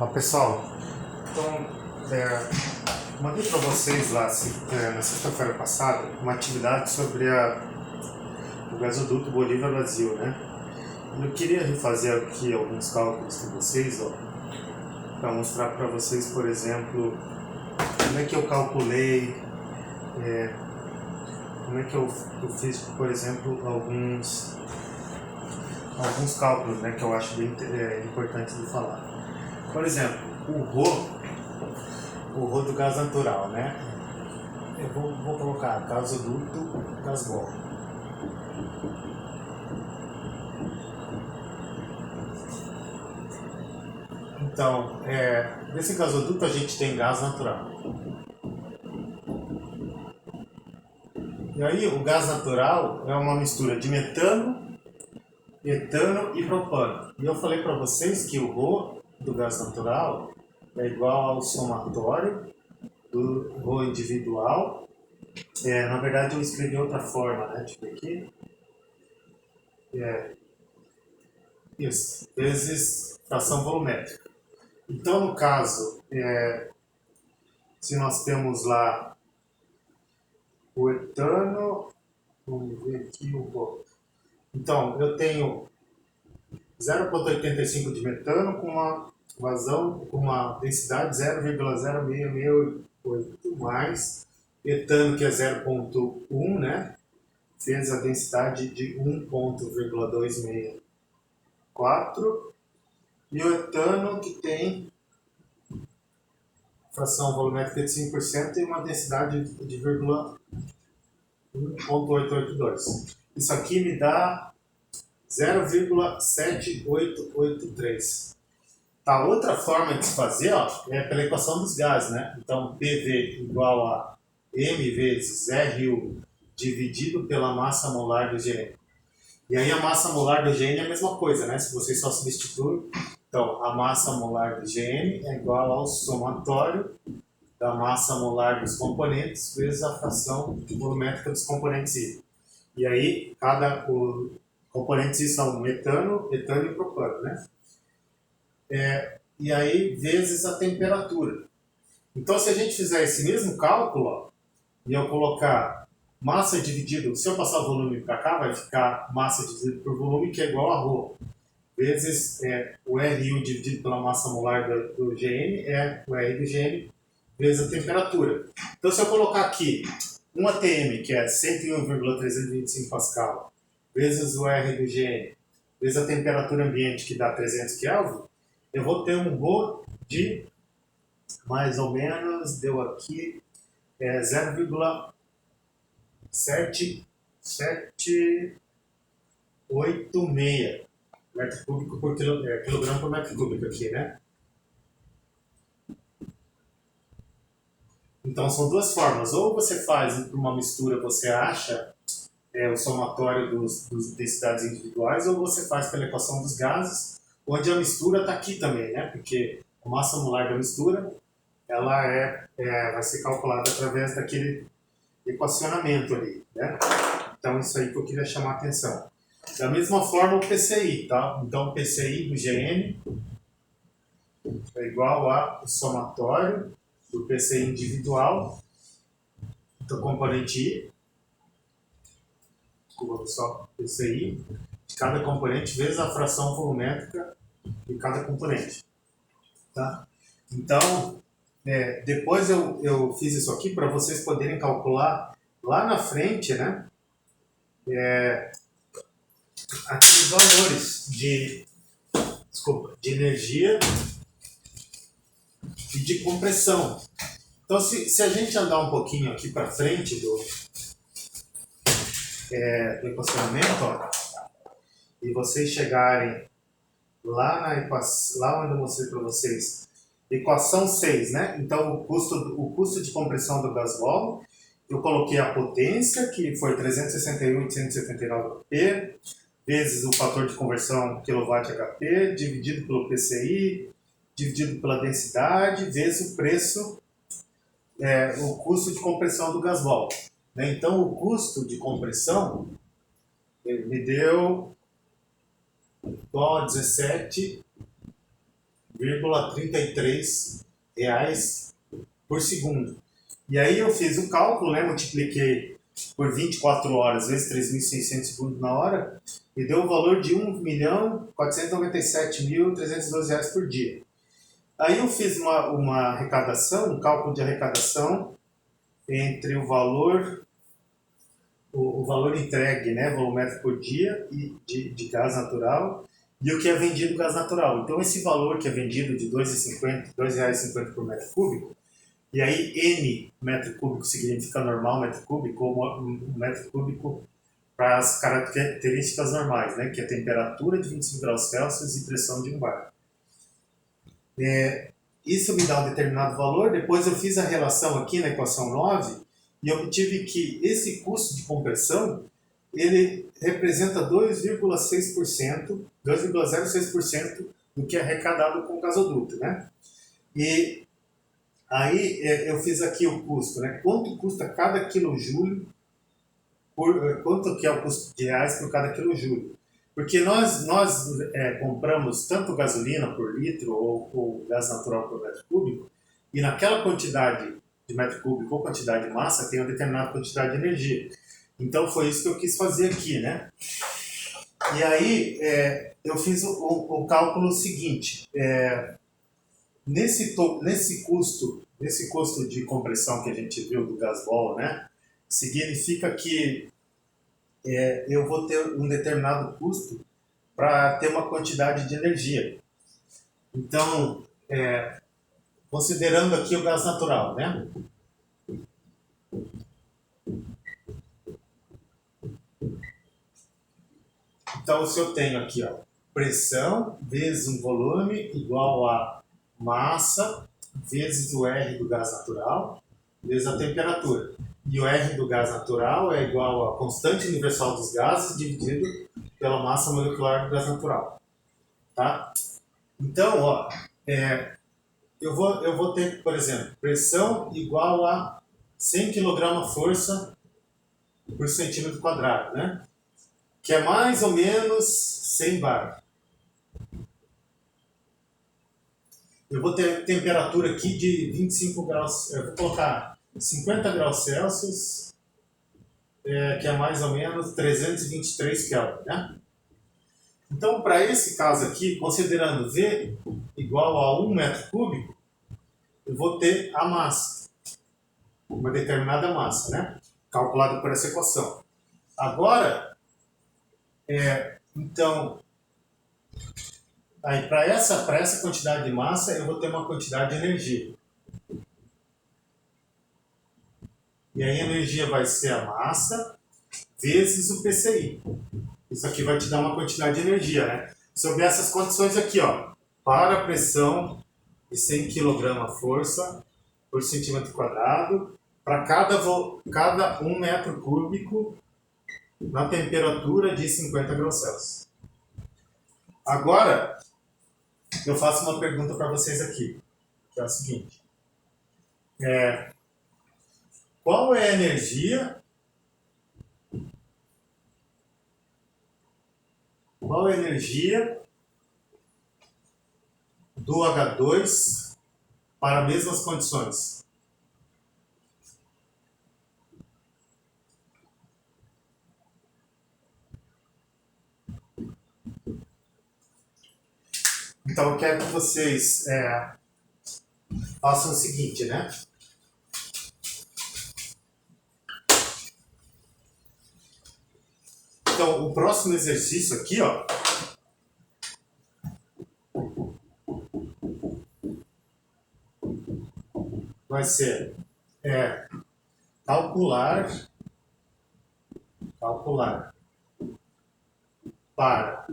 Ó, pessoal, então, mandei para vocês lá na sexta-feira passada uma atividade sobre o gasoduto Bolívar-Brasil, né? Eu queria refazer aqui alguns cálculos com vocês, ó, para mostrar para vocês, por exemplo, como é que eu calculei, como é que eu fiz, por exemplo, alguns cálculos, né, que eu acho bem importante de falar. Por exemplo, o RO do gás natural, né? Eu vou colocar gasoduto Gasbol. Então, nesse gasoduto a gente tem gás natural. E aí o gás natural é uma mistura de metano, etano e propano. E eu falei para vocês que o RO do gás natural é igual ao somatório do RO individual. Na verdade eu escrevi outra forma, né? Deixa eu ver aqui. Isso, vezes fração volumétrica. Então, no caso, se nós temos lá o etano, vamos ver aqui o RO. Então, eu tenho 0,85 de metano com uma vazão, com uma densidade 0,0668, mais etano, que é 0,1, né? Fez a densidade de 1,264, e o etano, que tem fração volumétrica de 5% e uma densidade de 1,882. Isso aqui me dá 0,7883. A outra forma de se fazer, ó, é pela equação dos gases, né? Então, PV igual a M vezes RU dividido pela massa molar do GN. E aí a massa molar do GN é a mesma coisa, né? Se vocês só substituem, então a massa molar do GN é igual ao somatório da massa molar dos componentes vezes a fração volumétrica dos componentes I. E aí componentes I são metano, etano e propano, né? E aí vezes a temperatura. Então, se a gente fizer esse mesmo cálculo, ó, e eu colocar massa dividido, se eu passar o volume para cá, vai ficar massa dividido por volume, que é igual a ρ, vezes o RU dividido pela massa molar do GN, é o R do GN, vezes a temperatura. Então, se eu colocar aqui um ATM, que é 101,325 Pascal, vezes o R do GN, vezes a temperatura ambiente, que dá 300 Kelvin, eu vou ter um RO de mais ou menos, deu aqui, 0,7786 metro cúbico por quilograma por metro cúbico aqui, né? Então são duas formas. Ou você faz uma mistura, você acha o somatório dos densidades individuais, ou você faz pela equação dos gases, onde a mistura está aqui também, né? Porque a massa molar da mistura ela vai ser calculada através daquele equacionamento ali, né? Então isso aí que eu queria chamar a atenção. Da mesma forma o PCI, tá? Então o PCI do GN é igual ao somatório do PCI individual do componente I, desculpa só, PCI, de cada componente vezes a fração volumétrica de cada componente, tá? Então, depois eu fiz isso aqui para vocês poderem calcular lá na frente, né? Aqueles valores de energia e de compressão. Então, se a gente andar um pouquinho aqui para frente do equacionamento, ó, e vocês chegarem lá onde eu mostrei para vocês, equação 6, né? Então, o custo de compressão do gasóleo, eu coloquei a potência, que foi 361.879 P, vezes o fator de conversão kWh/P, dividido pelo PCI, dividido pela densidade, vezes o preço, o custo de compressão do gasóleo. Né? Então, o custo de compressão me deu igual a 17,5 1,33 reais por segundo. E aí eu fiz o cálculo, né, multipliquei por 24 horas vezes 3.600 segundos na hora e deu o valor de 1.497.312 reais por dia. Aí eu fiz uma arrecadação, um cálculo de arrecadação entre o valor entregue, né, volumétrico por dia de gás natural e o que é vendido gás natural. Então esse valor que é vendido de R$ 2,50 por metro cúbico, e aí N metro cúbico significa normal metro cúbico, ou um metro cúbico para as características normais, né, que é temperatura de 25 graus Celsius e pressão de um bar. Isso me dá um determinado valor, depois eu fiz a relação aqui na equação 9 e obtive que esse custo de compressão ele representa 2,06% do que é arrecadado com o gasoduto, né? E aí eu fiz aqui o custo, né? Quanto custa cada quilojoule, quanto que é o custo de reais por cada quilojoule? Porque nós compramos tanto gasolina por litro ou gás natural por metro cúbico, e naquela quantidade de metro cúbico ou quantidade de massa tem uma determinada quantidade de energia. Então foi isso que eu quis fazer aqui, né? E aí eu fiz o cálculo seguinte. Nesse custo de compressão que a gente viu do gasbol, né? Significa que eu vou ter um determinado custo para ter uma quantidade de energia. Então, considerando aqui o gás natural, né? Então, se eu tenho aqui, ó, pressão vezes um volume igual a massa vezes o R do gás natural vezes a temperatura. E o R do gás natural é igual a constante universal dos gases dividido pela massa molecular do gás natural. Tá? Então, ó, eu vou ter, por exemplo, pressão igual a 100 kg força por centímetro quadrado, né? Que é mais ou menos 100 bar. Eu vou ter temperatura aqui de 25 graus, eu vou colocar 50 graus Celsius, que é mais ou menos 323 Kelvin, né? Então, para esse caso aqui, considerando V igual a 1 metro cúbico, eu vou ter a massa, uma determinada massa, né? Calculada por essa equação. Agora, então, aí para essa quantidade de massa, eu vou ter uma quantidade de energia. E aí a energia vai ser a massa vezes o PCI. Isso aqui vai te dar uma quantidade de energia, né? Sob essas condições aqui, ó, para a pressão de 100 kg força por centímetro quadrado, para cada 1 metro cúbico na temperatura de 50 graus Celsius. Agora, eu faço uma pergunta para vocês aqui, que é o seguinte. Qual é a energia do H2 para as mesmas condições? Então eu quero que vocês façam o seguinte, né? Então o próximo exercício aqui, ó, vai ser calcular para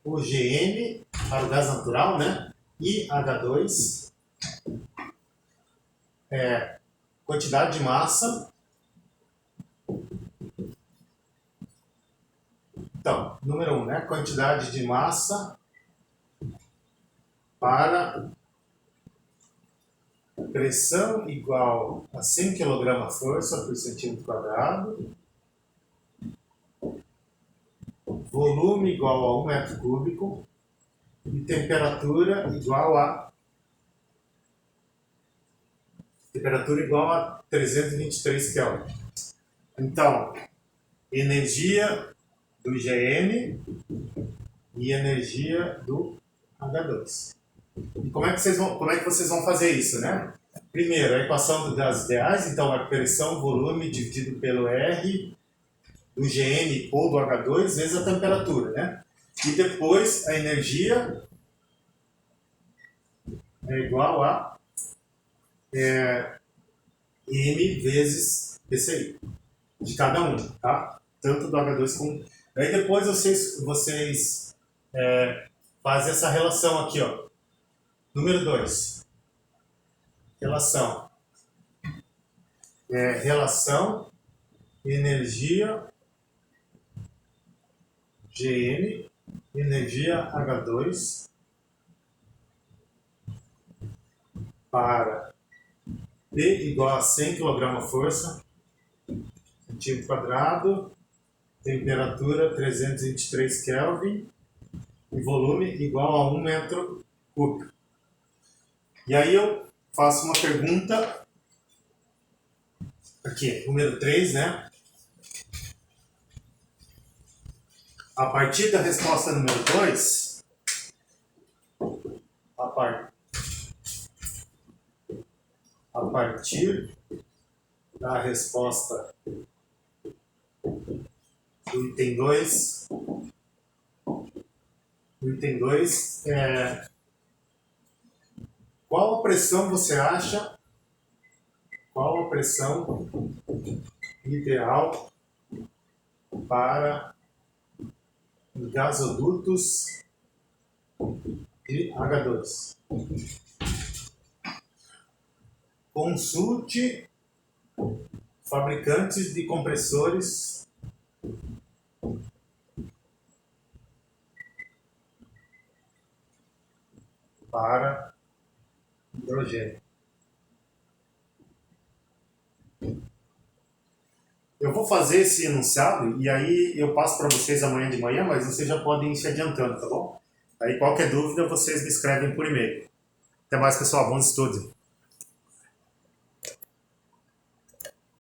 o GN, para o gás natural, né? E H2, quantidade de massa. Então, número 1, né? Quantidade de massa para pressão igual a 100 kg força por centímetro quadrado, volume igual a 1 metro cúbico, e temperatura igual a 323 Kelvin. Então, energia do Gn e energia do H2. E como é que vocês vão fazer isso, né? Primeiro, a equação dos gases ideais, então a pressão, volume dividido pelo R do Gn ou do H2 vezes a temperatura, né? E depois a energia é igual a M vezes PCI de cada um, tá? Tanto do H2 como... Aí depois vocês fazem essa relação aqui, ó. Número 2. Relação. Relação energia Gn, energia H2 para P igual a 100 kg força, centímetro quadrado, temperatura 323 Kelvin e volume igual a 1 metro cúbico. E aí eu faço uma pergunta aqui, número 3, né? A partir da resposta número 2, a partir da resposta do item 2, qual a pressão você acha? Qual a pressão ideal para gasodutos de H2? Consulte fabricantes de compressores para hidrogênio. Eu vou fazer esse enunciado e aí eu passo para vocês amanhã de manhã, mas vocês já podem ir se adiantando, tá bom? Aí qualquer dúvida vocês me escrevem por e-mail. Até mais, pessoal. Bons estudos.